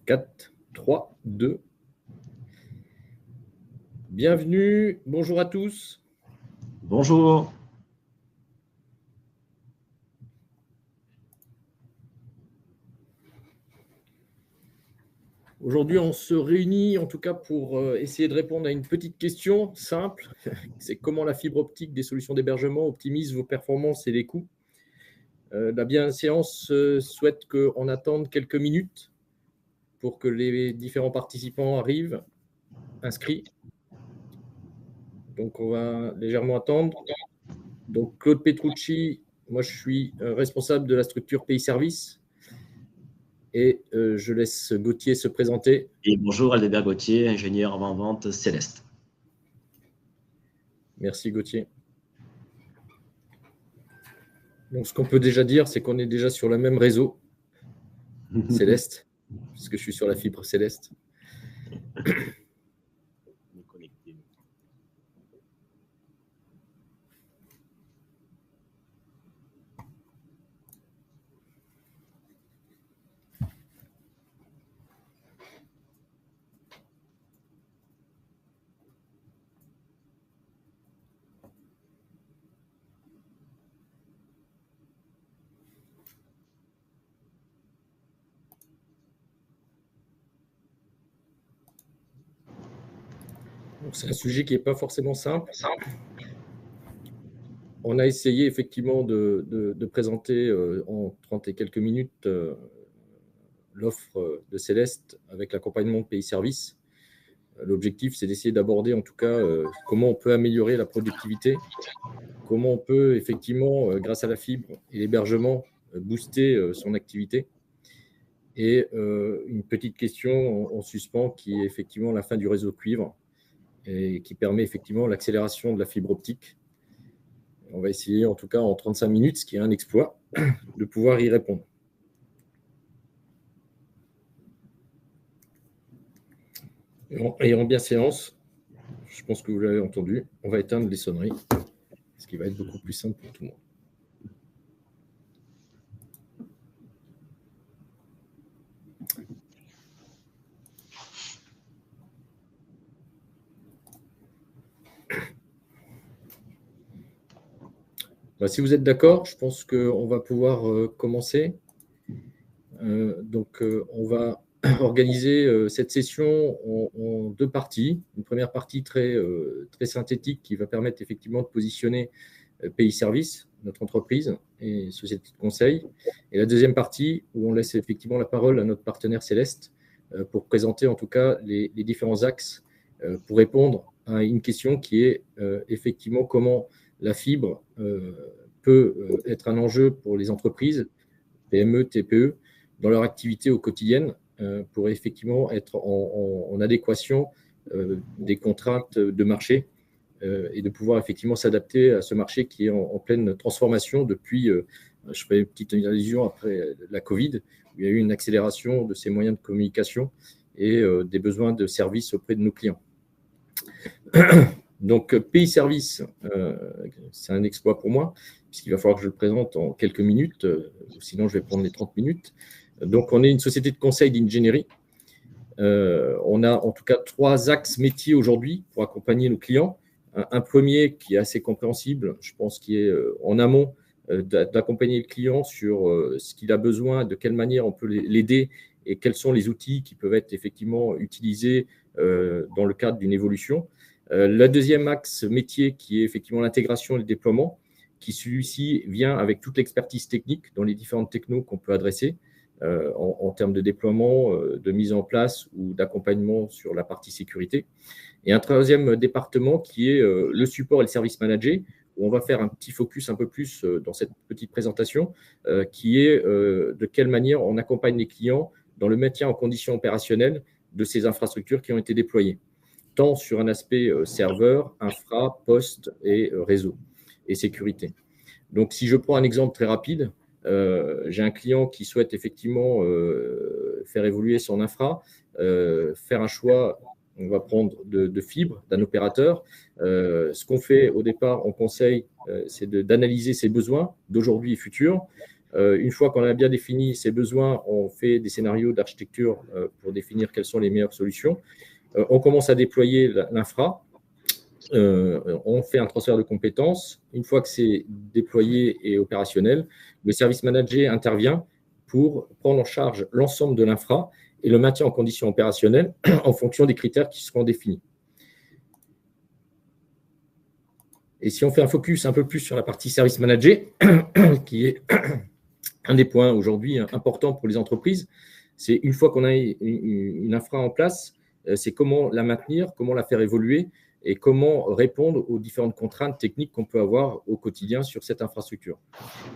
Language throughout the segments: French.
4, 3, 2. Bienvenue, bonjour à tous. Bonjour. Aujourd'hui, on se réunit en tout cas pour essayer de répondre à une petite question simple. C'est comment la fibre optique des solutions d'hébergement optimise vos performances et les coûts. La bienséance souhaite qu'on attende quelques minutes pour que les différents participants arrivent inscrits. Donc, on va légèrement attendre. Donc, Claude Petrucci, moi, je suis responsable de la structure Pays Service. Et je laisse Gauthier se présenter. Et bonjour, Aldébert Gauthier, ingénieur avant-vente Céleste. Merci Gauthier. Donc, ce qu'on peut déjà dire, c'est qu'on est déjà sur le même réseau, Céleste, puisque je suis sur la fibre Céleste. C'est un sujet qui n'est pas forcément simple. On a essayé effectivement de présenter en 30 et quelques minutes l'offre de Céleste avec l'accompagnement de Pays Service. L'objectif, c'est d'essayer d'aborder en tout cas comment on peut améliorer la productivité, comment on peut effectivement, grâce à la fibre et l'hébergement, booster son activité. Et une petite question en suspens qui est effectivement la fin du réseau cuivre et qui permet effectivement l'accélération de la fibre optique. On va essayer en tout cas en 35 minutes, ce qui est un exploit, de pouvoir y répondre. Et en bienséance, je pense que vous l'avez entendu, on va éteindre les sonneries, ce qui va être beaucoup plus simple pour tout le monde. Si vous êtes d'accord, je pense qu'on va pouvoir commencer. Donc, on va organiser cette session en deux parties. Une première partie très synthétique qui va permettre effectivement de positionner Pays Service, notre entreprise et société de conseil. Et la deuxième partie où on laisse effectivement la parole à notre partenaire Céleste pour présenter en tout cas les différents axes pour répondre à une question qui est effectivement comment la fibre peut être un enjeu pour les entreprises, PME, TPE, dans leur activité au quotidien pour effectivement être en adéquation des contraintes de marché et de pouvoir effectivement s'adapter à ce marché qui est en pleine transformation depuis, je ferai une petite allusion après la Covid, où il y a eu une accélération de ces moyens de communication et des besoins de services auprès de nos clients. Donc, Pays Service, c'est un exploit pour moi, puisqu'il va falloir que je le présente en quelques minutes, sinon je vais prendre les 30 minutes. Donc, on est une société de conseil d'ingénierie. On a en tout cas 3 axes métiers aujourd'hui pour accompagner nos clients. Un premier qui est assez compréhensible, je pense, qui est en amont d'accompagner le client sur ce qu'il a besoin, de quelle manière on peut l'aider et quels sont les outils qui peuvent être effectivement utilisés dans le cadre d'une évolution. Le deuxième axe métier qui est effectivement l'intégration et le déploiement, qui celui-ci vient avec toute l'expertise technique dans les différentes technos qu'on peut adresser en termes de déploiement, de mise en place ou d'accompagnement sur la partie sécurité. Et un troisième département qui est le support et le service manager, où on va faire un petit focus un peu plus dans cette petite présentation, qui est de quelle manière on accompagne les clients dans le maintien en condition opérationnelle de ces infrastructures qui ont été déployées, tant sur un aspect serveur, infra, poste et réseau et sécurité. Donc, si je prends un exemple très rapide, j'ai un client qui souhaite effectivement faire évoluer son infra, faire un choix, on va prendre de fibre d'un opérateur. Ce qu'on fait au départ en conseil, c'est d'analyser ses besoins d'aujourd'hui et futurs, Une fois qu'on a bien défini ces besoins, on fait des scénarios d'architecture pour définir quelles sont les meilleures solutions. On commence à déployer l'infra. On fait un transfert de compétences. Une fois que c'est déployé et opérationnel, le service manager intervient pour prendre en charge l'ensemble de l'infra et le maintien en condition opérationnelle en fonction des critères qui seront définis. Et si on fait un focus un peu plus sur la partie service manager, qui est un des points aujourd'hui importants pour les entreprises, c'est une fois qu'on a une infra en place, c'est comment la maintenir, comment la faire évoluer et comment répondre aux différentes contraintes techniques qu'on peut avoir au quotidien sur cette infrastructure.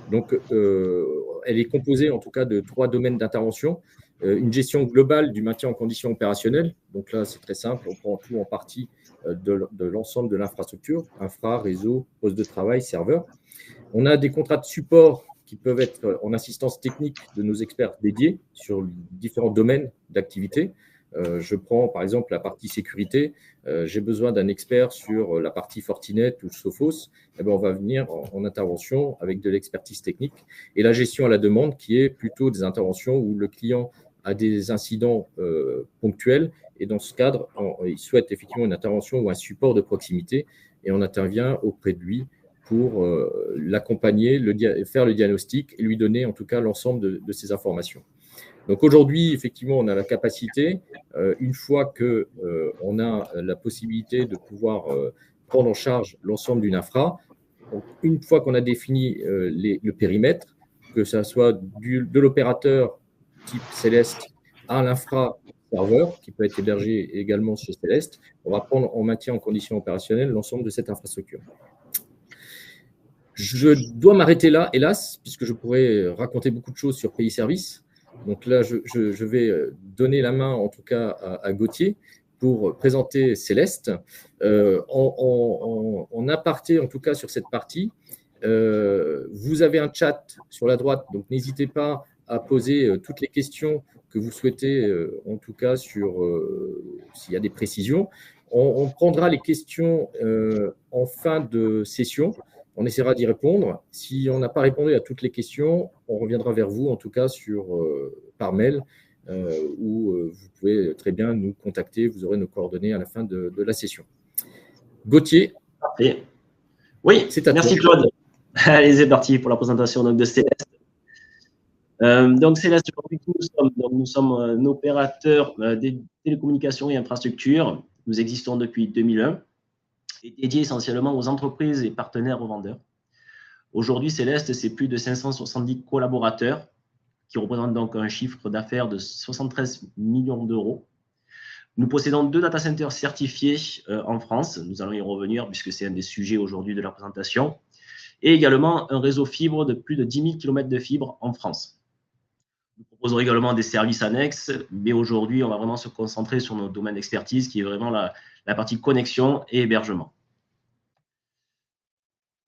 Donc, elle est composée en tout cas de 3 domaines d'intervention. Une gestion globale du maintien en condition opérationnelle. Donc là, c'est très simple, on prend tout en partie de l'ensemble de l'infrastructure, infra, réseau, poste de travail, serveur. On a des contrats de support qui peuvent être en assistance technique de nos experts dédiés sur différents domaines d'activité. Je prends par exemple la partie sécurité. J'ai besoin d'un expert sur la partie Fortinet ou Sophos. Eh bien, on va venir en intervention avec de l'expertise technique. Et la gestion à la demande qui est plutôt des interventions où le client a des incidents ponctuels. Et dans ce cadre, il souhaite effectivement une intervention ou un support de proximité. Et on intervient auprès de lui pour l'accompagner, faire le diagnostic et lui donner en tout cas l'ensemble de ces informations. Donc aujourd'hui, effectivement, on a la capacité, une fois qu'on a la possibilité de pouvoir prendre en charge l'ensemble d'une infra, donc une fois qu'on a défini le périmètre, que ce soit de l'opérateur type Céleste à l'infra serveur, qui peut être hébergé également chez Céleste, on va prendre en maintien en conditions opérationnelles l'ensemble de cette infrastructure. Je dois m'arrêter là, hélas, puisque je pourrais raconter beaucoup de choses sur Pays Services. Donc là, je vais donner la main, en tout cas, à Gauthier pour présenter Céleste. En aparté, en tout cas, sur cette partie, vous avez un chat sur la droite, donc n'hésitez pas à poser toutes les questions que vous souhaitez, en tout cas, sur s'il y a des précisions. On prendra les questions en fin de session. On essaiera d'y répondre. Si on n'a pas répondu à toutes les questions, on reviendra vers vous, en tout cas par mail, où vous pouvez très bien nous contacter. Vous aurez nos coordonnées à la fin de la session. Gauthier. Parfait. Oui, merci Claude. Allez, c'est parti pour la présentation de Céleste. Donc Céleste, nous sommes un opérateur des télécommunications et infrastructures. Nous existons depuis 2001. Et dédié essentiellement aux entreprises et partenaires revendeurs. Aujourd'hui, Céleste, c'est plus de 570 collaborateurs qui représentent donc un chiffre d'affaires de 73 millions d'euros. Nous possédons 2 data centers certifiés en France. Nous allons y revenir puisque c'est un des sujets aujourd'hui de la présentation. Et également un réseau fibre de plus de 10 000 km de fibre en France. Nous proposons également des services annexes, mais aujourd'hui, on va vraiment se concentrer sur notre domaine d'expertise qui est vraiment la partie connexion et hébergement.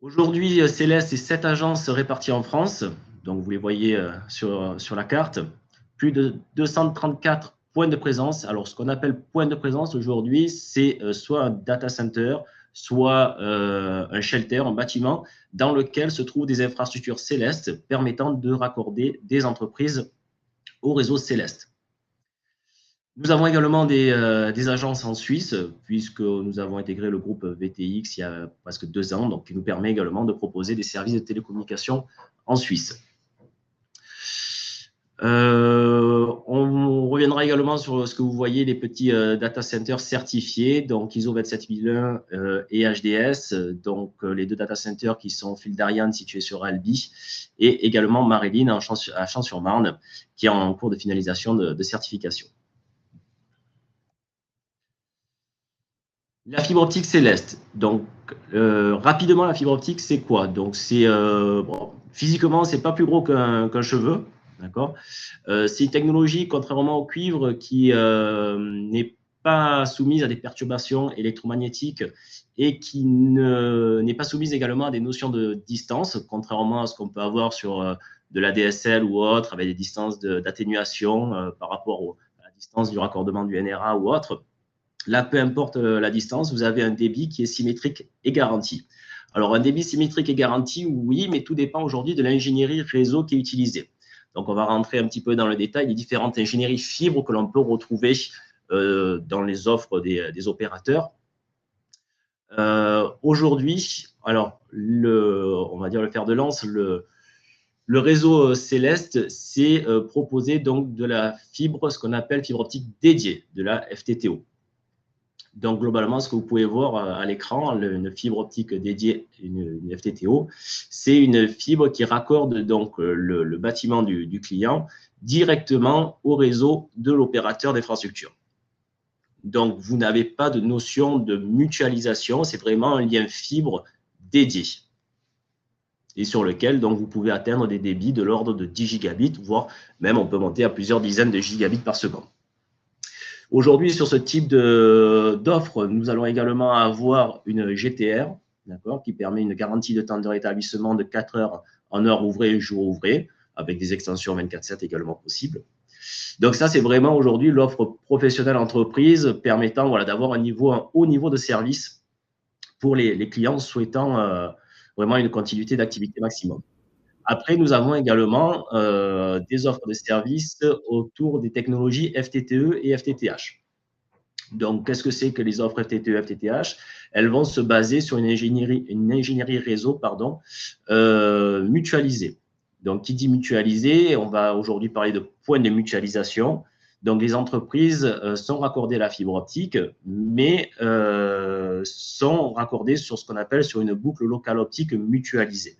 Aujourd'hui, Céleste, c'est 7 agences réparties en France. Donc, vous les voyez sur la carte. Plus de 234 points de présence. Alors, ce qu'on appelle point de présence aujourd'hui, c'est soit un data center, soit un shelter, un bâtiment dans lequel se trouvent des infrastructures Céleste permettant de raccorder des entreprises au réseau Céleste. Nous avons également des agences en Suisse, puisque nous avons intégré le groupe VTX il y a presque 2 ans, donc qui nous permet également de proposer des services de télécommunication en Suisse. On reviendra également sur ce que vous voyez, les petits data centers certifiés, donc ISO 27001 et HDS, donc les 2 data centers qui sont Fil d'Ariane situés sur Albi, et également Marilyn à Champs-sur-Marne, qui est en cours de finalisation de certification. La fibre optique Céleste. Donc, rapidement, la fibre optique, c'est quoi? Donc, physiquement, c'est pas plus gros qu'un cheveu, d'accord? C'est une technologie, contrairement au cuivre, qui n'est pas soumise à des perturbations électromagnétiques et qui n'est pas soumise également à des notions de distance, contrairement à ce qu'on peut avoir sur de la DSL ou autre, avec des distances d'atténuation par rapport à la distance du raccordement du NRA ou autre. Là, peu importe la distance, vous avez un débit qui est symétrique et garanti. Alors, un débit symétrique est garanti, oui, mais tout dépend aujourd'hui de l'ingénierie réseau qui est utilisée. Donc, on va rentrer un petit peu dans le détail des différentes ingénieries fibres que l'on peut retrouver dans les offres des opérateurs. Aujourd'hui, alors, on va dire le fer de lance, le réseau Céleste, c'est proposer donc de la fibre, ce qu'on appelle fibre optique dédiée, de la FTTO. Donc, globalement, ce que vous pouvez voir à l'écran, une fibre optique dédiée, une FTTO, c'est une fibre qui raccorde donc le bâtiment du client directement au réseau de l'opérateur d'infrastructure. Donc, vous n'avez pas de notion de mutualisation, c'est vraiment un lien fibre dédié et sur lequel donc, vous pouvez atteindre des débits de l'ordre de 10 gigabits, voire même on peut monter à plusieurs dizaines de gigabits par seconde. Aujourd'hui, sur ce type d'offre, nous allons également avoir une GTR, qui permet une garantie de temps de rétablissement de 4 heures en heure ouvrée, jour ouvré, avec des extensions 24/7 également possibles. Donc ça, c'est vraiment aujourd'hui l'offre professionnelle entreprise permettant d'avoir un haut niveau de service pour les clients souhaitant vraiment une continuité d'activité maximum. Après, nous avons également des offres de services autour des technologies FTTE et FTTH. Donc, qu'est-ce que c'est que les offres FTTE et FTTH? Elles vont se baser sur une ingénierie réseau mutualisée. Donc, qui dit mutualisé, on va aujourd'hui parler de points de mutualisation. Donc, les entreprises sont raccordées à la fibre optique, mais sont raccordées sur ce qu'on appelle sur une boucle locale optique mutualisée.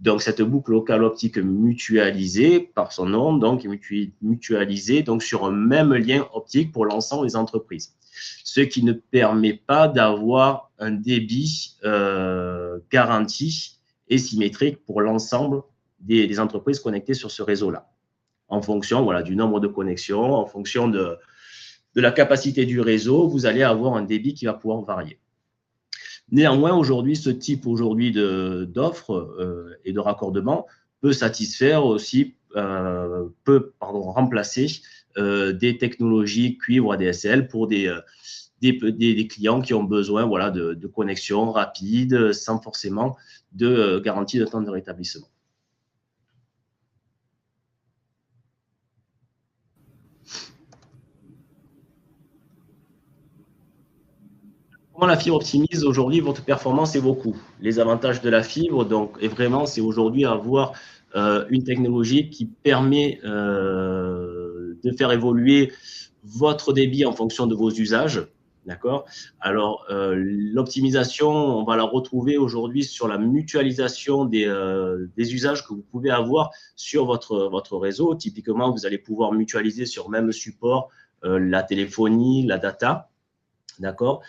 Donc, cette boucle locale optique mutualisée, par son nom, donc mutualisée donc, sur un même lien optique pour l'ensemble des entreprises. Ce qui ne permet pas d'avoir un débit garanti et symétrique pour l'ensemble des entreprises connectées sur ce réseau-là. En fonction du nombre de connexions, en fonction de la capacité du réseau, vous allez avoir un débit qui va pouvoir varier. Néanmoins, aujourd'hui, ce type d'offre et de raccordement peut satisfaire aussi, remplacer des technologies cuivre ADSL pour des clients qui ont besoin de connexion rapide sans forcément de garantie de temps de rétablissement. Comment la fibre optimise aujourd'hui votre performance et vos coûts? Les avantages de la fibre, c'est aujourd'hui avoir une technologie qui permet de faire évoluer votre débit en fonction de vos usages. D'accord? Alors, l'optimisation, on va la retrouver aujourd'hui sur la mutualisation des usages que vous pouvez avoir sur votre réseau. Typiquement, vous allez pouvoir mutualiser sur le même support la téléphonie, la data. D'accord.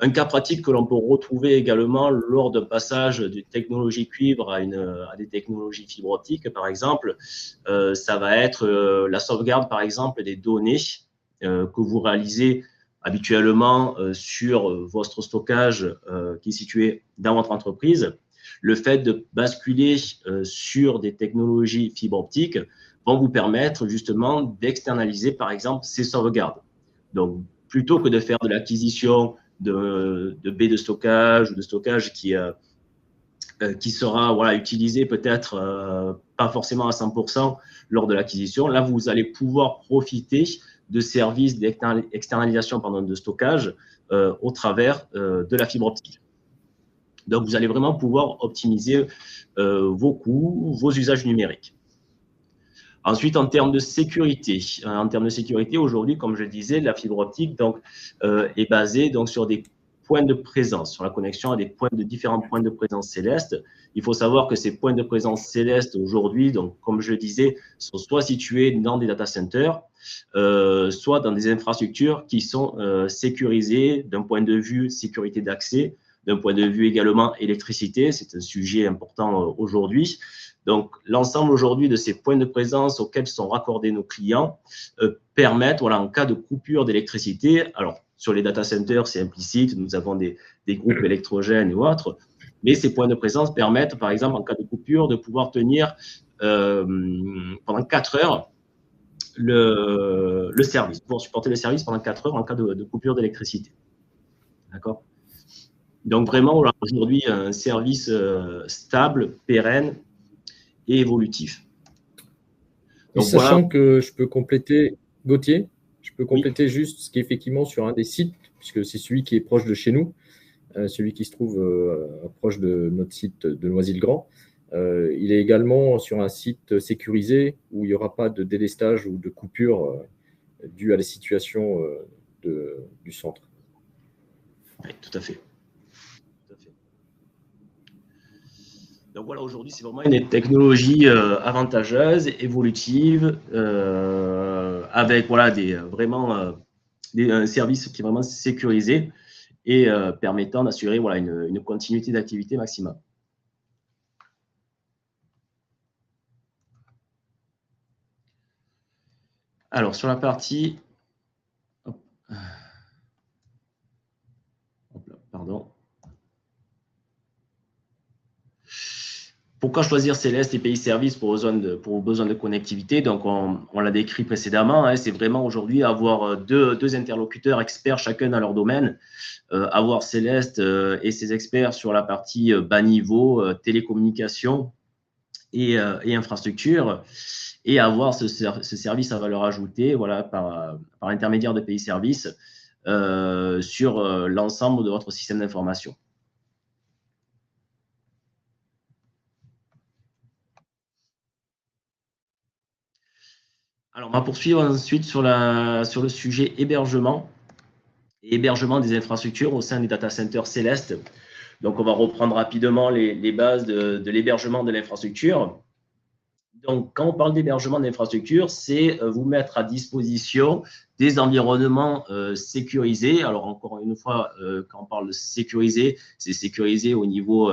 Un cas pratique que l'on peut retrouver également lors d'un passage de technologie cuivre à des technologies fibre optique, par exemple, ça va être la sauvegarde, par exemple, des données que vous réalisez habituellement sur votre stockage qui est situé dans votre entreprise. Le fait de basculer sur des technologies fibre optique vont vous permettre justement d'externaliser, par exemple, ces sauvegardes. Donc, plutôt que de faire de l'acquisition de baies de stockage ou de stockage qui sera utilisé peut-être pas forcément à 100% lors de l'acquisition, là, vous allez pouvoir profiter de services d'externalisation de stockage au travers de la fibre optique. Donc, vous allez vraiment pouvoir optimiser vos coûts, vos usages numériques. Ensuite, en termes de sécurité, aujourd'hui, comme je disais, la fibre optique est basée sur des points de présence, sur la connexion à différents points de présence céleste. Il faut savoir que ces points de présence céleste aujourd'hui, comme je le disais, sont soit situés dans des data centers, soit dans des infrastructures qui sont sécurisées d'un point de vue sécurité d'accès, d'un point de vue également électricité. C'est un sujet important aujourd'hui. Donc, l'ensemble aujourd'hui de ces points de présence auxquels sont raccordés nos clients permettent, en cas de coupure d'électricité, alors sur les data centers, c'est implicite, nous avons des groupes électrogènes ou autres, mais ces points de présence permettent, par exemple, en cas de coupure, de pouvoir tenir pendant 4 heures le service, pour supporter le service pendant 4 heures en cas de coupure d'électricité. D'accord? Donc, vraiment, aujourd'hui, un service stable, pérenne et évolutif. Donc, sachant que je peux compléter, Gauthier, je peux compléter juste ce qui est effectivement sur un des sites, puisque c'est celui qui est proche de chez nous, celui qui se trouve proche de notre site de Noisy-le-Grand. Il est également sur un site sécurisé où il n'y aura pas de délestage ou de coupure due à la situation du centre. Oui, tout à fait. Donc voilà, aujourd'hui, c'est vraiment une technologie avantageuse, évolutive, avec voilà, un service qui est vraiment sécurisé et permettant d'assurer voilà, une continuité d'activité maximale. Alors, sur la partie… Pardon. Pourquoi choisir Céleste et Pays Services pour besoin de connectivité? Donc, on l'a décrit précédemment, hein, c'est vraiment aujourd'hui avoir deux interlocuteurs experts chacun dans leur domaine, avoir Céleste et ses experts sur la partie bas niveau, télécommunications et infrastructure, et avoir ce service à valeur ajoutée voilà, par l'intermédiaire de Pays Services sur l'ensemble de votre système d'information. Alors, on va poursuivre ensuite sur le sujet hébergement et hébergement des infrastructures au sein des data centers Céleste. Donc, on va reprendre rapidement les bases de l'hébergement de l'infrastructure. Donc, quand on parle d'hébergement d'infrastructure, c'est vous mettre à disposition des environnements sécurisés. Alors, encore une fois, quand on parle de sécurisé, c'est sécurisé au niveau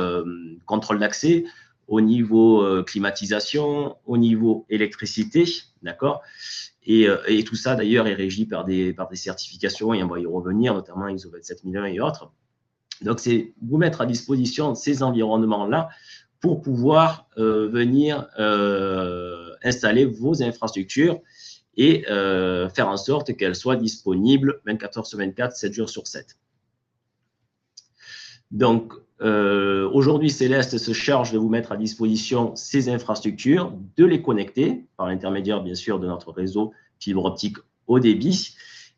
contrôle d'accès, au niveau climatisation, au niveau électricité, d'accord, et tout ça, d'ailleurs, est régi par des certifications, et on va y revenir, notamment ISO 27001 et autres. Donc, c'est vous mettre à disposition ces environnements-là pour pouvoir venir installer vos infrastructures et faire en sorte qu'elles soient disponibles 24 heures sur 24, 7 jours sur 7. Donc, aujourd'hui, Céleste se charge de vous mettre à disposition ces infrastructures, de les connecter par l'intermédiaire, bien sûr, de notre réseau fibre optique haut débit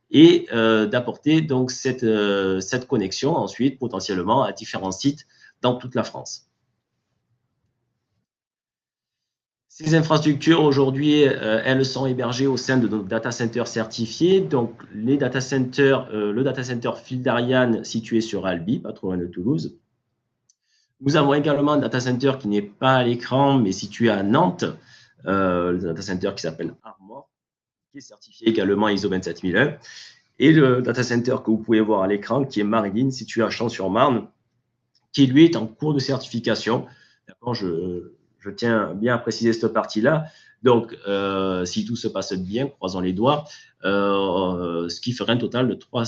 et d'apporter donc cette connexion ensuite potentiellement à différents sites dans toute la France. Ces infrastructures, aujourd'hui, elles sont hébergées au sein de nos data centers certifiés. Donc, les data centers, le data center Fil d'Ariane situé sur Albi, pas trop loin de Toulouse. Nous avons également un data center qui n'est pas à l'écran, mais situé à Nantes, le data center qui s'appelle Armor, qui est certifié également ISO 27001. Et le data center que vous pouvez voir à l'écran, qui est Marilyn, situé à Champs-sur-Marne, qui lui est en cours de certification. D'accord, je tiens bien à préciser cette partie-là. Donc, si tout se passe bien, croisons les doigts, ce qui ferait un total de 3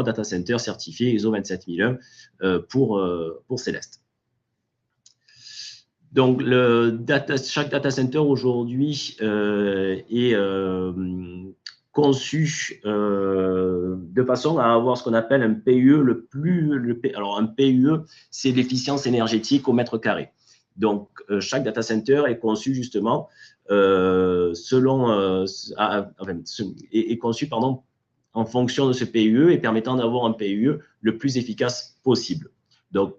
data centers certifiés ISO 27001 pour Céleste. Donc, chaque data center aujourd'hui est conçu de façon à avoir ce qu'on appelle un PUE alors, un PUE, c'est l'efficience énergétique au mètre carré. Donc, chaque data center est conçu justement est conçu en fonction de ce PUE et permettant d'avoir un PUE le plus efficace possible. Donc,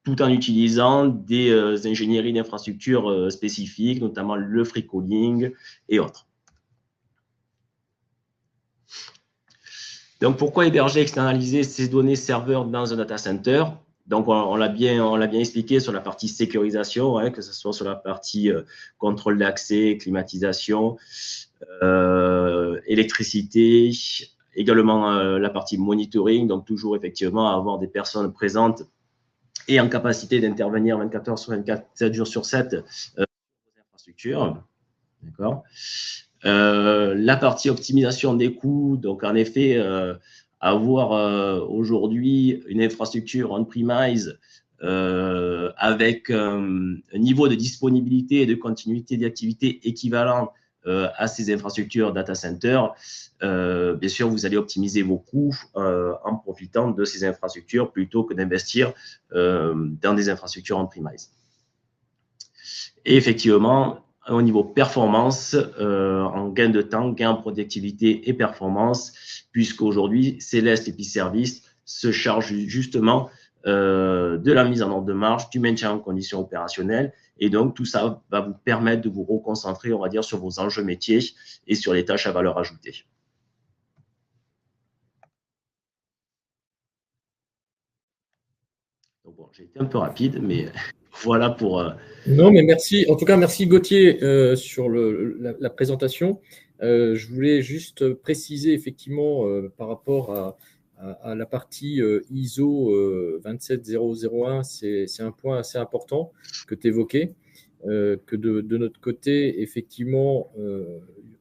tout en utilisant des ingénieries d'infrastructures spécifiques, notamment le free cooling et autres. Donc, pourquoi héberger et externaliser ces données serveurs dans un data center? Donc, on l'a bien expliqué sur la partie sécurisation, hein, que ce soit sur la partie contrôle d'accès, climatisation, électricité, également la partie monitoring, donc toujours effectivement avoir des personnes présentes et en capacité d'intervenir 24 heures sur 24, 7 jours sur 7 sur les infrastructures. D'accord. La partie optimisation des coûts, donc en effet, avoir aujourd'hui une infrastructure on-premise avec un niveau de disponibilité et de continuité d'activité équivalent à ces infrastructures data center, bien sûr, vous allez optimiser vos coûts en profitant de ces infrastructures plutôt que d'investir dans des infrastructures on-premise. Et effectivement, au niveau performance, en gain de temps, gain en productivité et performance, puisqu'aujourd'hui, Céleste EPI Service se charge justement de la mise en ordre de marche, du maintien en conditions opérationnelles. Et donc, tout ça va vous permettre de vous reconcentrer, on va dire, sur vos enjeux métiers et sur les tâches à valeur ajoutée. Donc, bon, j'ai été un peu rapide, mais voilà pour… Non, mais merci. En tout cas, merci Gauthier sur la présentation. Je voulais juste préciser effectivement par rapport à la partie ISO 27001, c'est un point assez important que tu évoquais, que de notre côté, effectivement,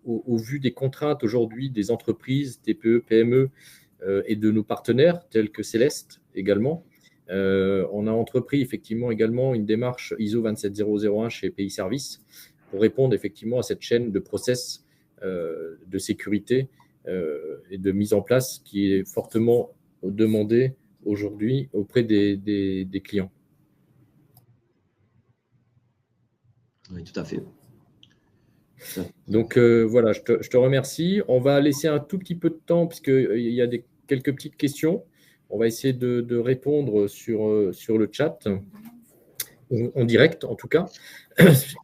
au vu des contraintes aujourd'hui des entreprises, TPE, PME et de nos partenaires tels que Céleste également, on a entrepris effectivement également une démarche ISO 27001 chez EPI Service pour répondre effectivement à cette chaîne de process de sécurité et de mise en place qui est fortement demandée aujourd'hui auprès des clients. Oui, tout à fait. Donc voilà, je te remercie. On va laisser un tout petit peu de temps puisqu'il y a quelques petites questions. On va essayer de répondre sur le chat, en direct en tout cas,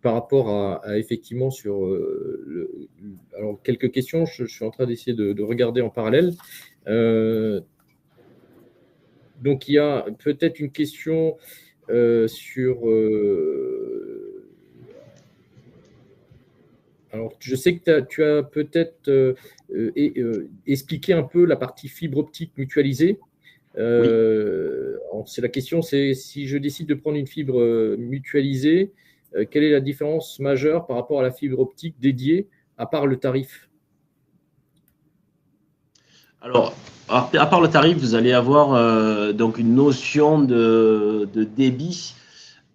par rapport à effectivement sur… alors, quelques questions, je suis en train d'essayer de regarder en parallèle. Donc, il y a peut-être une question sur… alors, je sais que tu as peut-être expliqué un peu la partie fibre optique mutualisée. C'est la question, c'est si je décide de prendre une fibre mutualisée, quelle est la différence majeure par rapport à la fibre optique dédiée, à part le tarif? Alors, à part le tarif, vous allez avoir donc une notion de débit,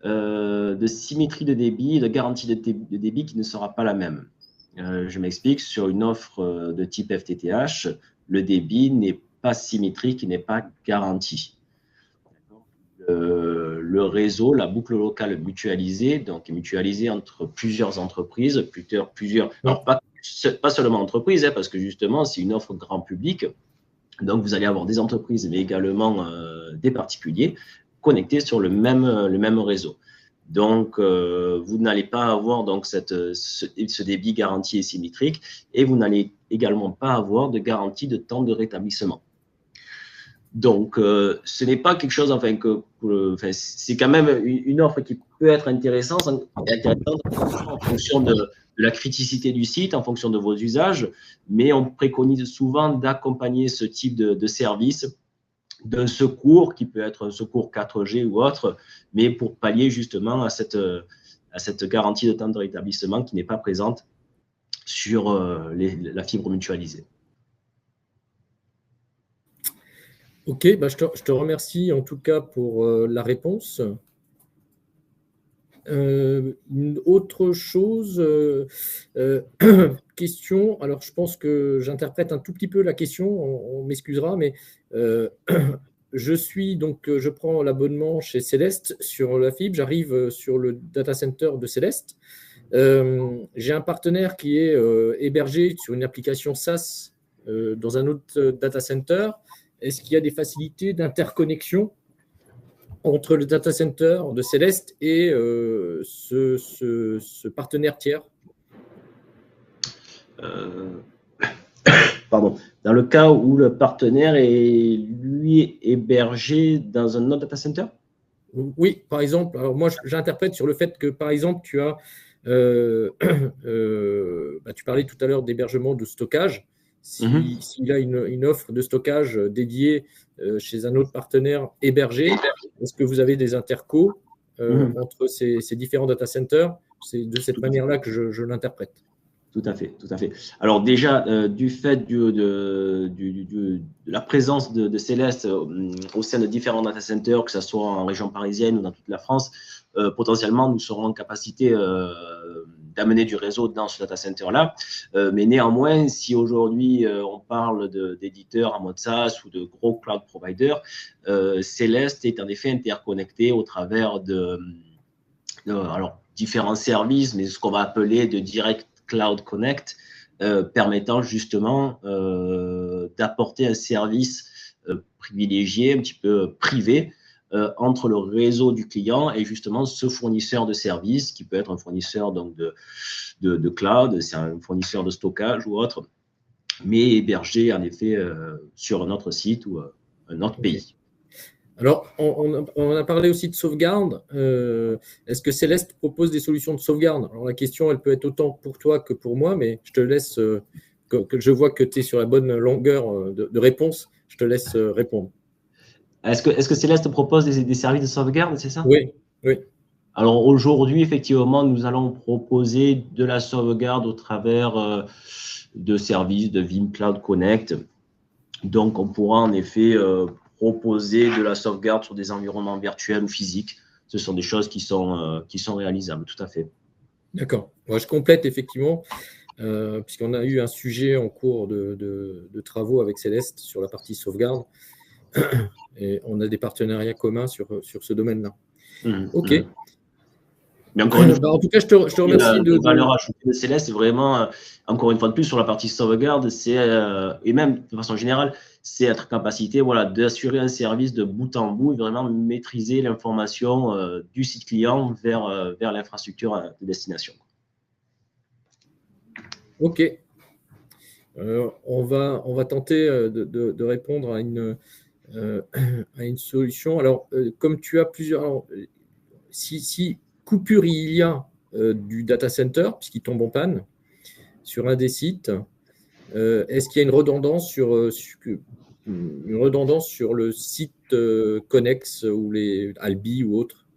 de symétrie de débit, de garantie de débit qui ne sera pas la même. Je m'explique, sur une offre de type FTTH, le débit n'est pas symétrique, il n'est pas garanti. Le réseau, la boucle locale mutualisée, donc mutualisée entre plusieurs entreprises, alors pas seulement entreprises, parce que justement, c'est une offre grand public. Donc, vous allez avoir des entreprises, mais également des particuliers connectés sur le même réseau. Donc, vous n'allez pas avoir donc, ce débit garanti et symétrique, et vous n'allez également pas avoir de garantie de temps de rétablissement. Donc, ce n'est pas quelque chose, c'est quand même une offre qui peut être intéressante en fonction de la criticité du site, en fonction de vos usages, mais on préconise souvent d'accompagner ce type de service d'un secours qui peut être un secours 4G ou autre, mais pour pallier justement à cette garantie de temps de rétablissement qui n'est pas présente sur la fibre mutualisée. Ok, bah je te remercie en tout cas pour la réponse. Une autre chose, question, alors je pense que j'interprète un tout petit peu la question, on m'excusera, mais je prends l'abonnement chez Céleste sur la fibre, j'arrive sur le data center de Céleste. J'ai un partenaire qui est hébergé sur une application SaaS dans un autre data center. Est-ce qu'il y a des facilités d'interconnexion entre le data center de Céleste et ce partenaire tiers? Pardon. Dans le cas où le partenaire est, lui, hébergé dans un autre data center? Oui, par exemple. Alors moi, j'interprète sur le fait que, par exemple, tu as… tu parlais tout à l'heure d'hébergement de stockage. S'il a une offre de stockage dédiée chez un autre partenaire hébergé, est-ce que vous avez des intercos entre ces différents data centers? C'est de cette manière-là que je l'interprète. Tout à fait, tout à fait. Alors déjà, du fait de la présence de Céleste au sein de différents data centers, que ce soit en région parisienne ou dans toute la France, potentiellement, nous serons en capacité d'amener du réseau dans ce data center-là. Mais néanmoins, si aujourd'hui on parle d'éditeurs en mode SaaS ou de gros cloud providers, Celeste est en effet interconnecté au travers de alors, différents services, mais ce qu'on va appeler de Direct Cloud Connect, permettant justement d'apporter un service privilégié, un petit peu privé, entre le réseau du client et justement ce fournisseur de services, qui peut être un fournisseur donc, de cloud, c'est un fournisseur de stockage ou autre, mais hébergé en effet sur un autre site ou un autre pays. Alors, on a parlé aussi de sauvegarde. Est-ce que Celeste propose des solutions de sauvegarde? Alors, la question, elle peut être autant pour toi que pour moi, mais je te laisse, que je vois que tu es sur la bonne longueur de réponse, je te laisse répondre. Est-ce que Celeste propose des services de sauvegarde, c'est ça? Oui, oui. Alors, aujourd'hui, effectivement, nous allons proposer de la sauvegarde au travers de services de Vim Cloud Connect. Donc, on pourra en effet proposer de la sauvegarde sur des environnements virtuels ou physiques. Ce sont des choses qui sont réalisables, tout à fait. D'accord. Moi, je complète effectivement, puisqu'on a eu un sujet en cours de travaux avec Celeste sur la partie sauvegarde. Et on a des partenariats communs sur ce domaine-là. OK. Mais encore une fois, en tout cas, je te remercie la valeur ajoutée de Celeste, c'est vraiment, encore une fois de plus, sur la partie sauvegarde, et même de façon générale, c'est être capacité d'assurer un service de bout en bout et vraiment maîtriser l'information du site client vers l'infrastructure de destination. OK. On va tenter de répondre à une solution. Alors, comme tu as plusieurs… si coupure il y a du data center, puisqu'il tombe en panne sur un des sites, est-ce qu'il y a une redondance sur le site connexe ou les Albi ou autres?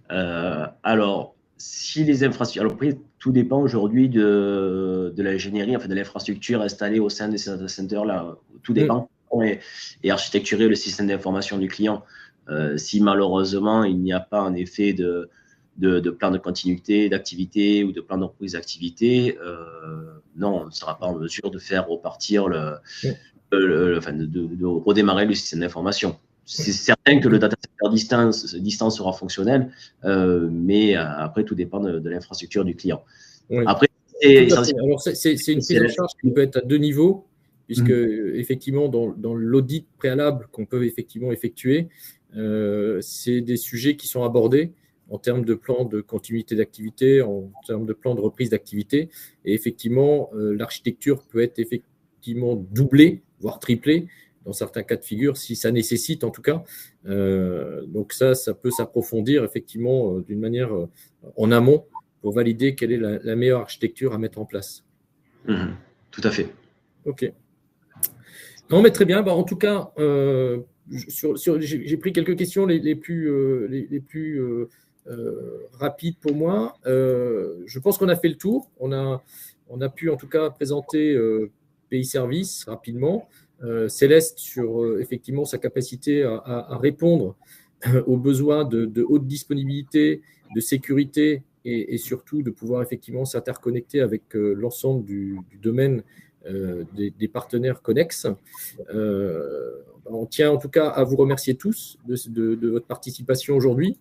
Alors, si les infrastructures… Alors, après, tout dépend aujourd'hui de l'ingénierie, enfin de l'infrastructure installée au sein de ces data centers-là. Tout dépend. Et architecturer le système d'information du client. Si malheureusement, il n'y a pas en effet de plan de continuité d'activité ou de plan de reprise d'activité, non, on ne sera pas en mesure de faire repartir de redémarrer le système d'information. C'est certain que le data center distance sera fonctionnel, mais après, tout dépend de l'infrastructure du client. Oui. Après, c'est une prise en charge qui peut être à deux niveaux, puisque effectivement, dans l'audit préalable qu'on peut effectivement effectuer, c'est des sujets qui sont abordés en termes de plan de continuité d'activité, en termes de plan de reprise d'activité. Et effectivement, l'architecture peut être effectivement doublée, voire triplée, dans certains cas de figure, si ça nécessite en tout cas. Donc ça peut s'approfondir effectivement d'une manière en amont pour valider quelle est la meilleure architecture à mettre en place. Tout à fait. OK. Non, mais très bien. En tout cas, j'ai pris quelques questions les plus rapides pour moi. Je pense qu'on a fait le tour. On a pu en tout cas présenter pays Service rapidement. Celeste sur effectivement sa capacité à répondre aux besoins de haute disponibilité, de sécurité et surtout de pouvoir effectivement s'interconnecter avec l'ensemble du domaine des partenaires connexes. On tient en tout cas à vous remercier tous de votre participation aujourd'hui.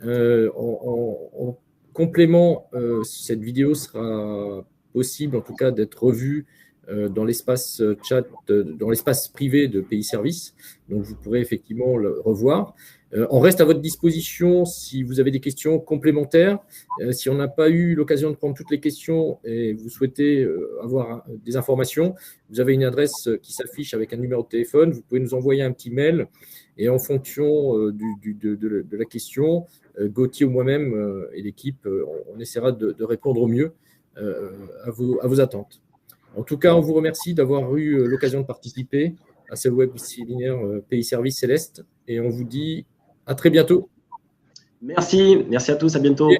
En complément, cette vidéo sera possible en tout cas d'être revue dans l'espace chat, dans l'espace privé de Pays Service. Donc, vous pourrez effectivement le revoir. On reste à votre disposition si vous avez des questions complémentaires. Si on n'a pas eu l'occasion de prendre toutes les questions et vous souhaitez avoir des informations, vous avez une adresse qui s'affiche avec un numéro de téléphone. Vous pouvez nous envoyer un petit mail et en fonction de la question, Gauthier ou moi-même et l'équipe, on essaiera de répondre au mieux à vos attentes. En tout cas, on vous remercie d'avoir eu l'occasion de participer à ce webinaire Pays Service Celeste et on vous dit à très bientôt. Merci à tous, à bientôt.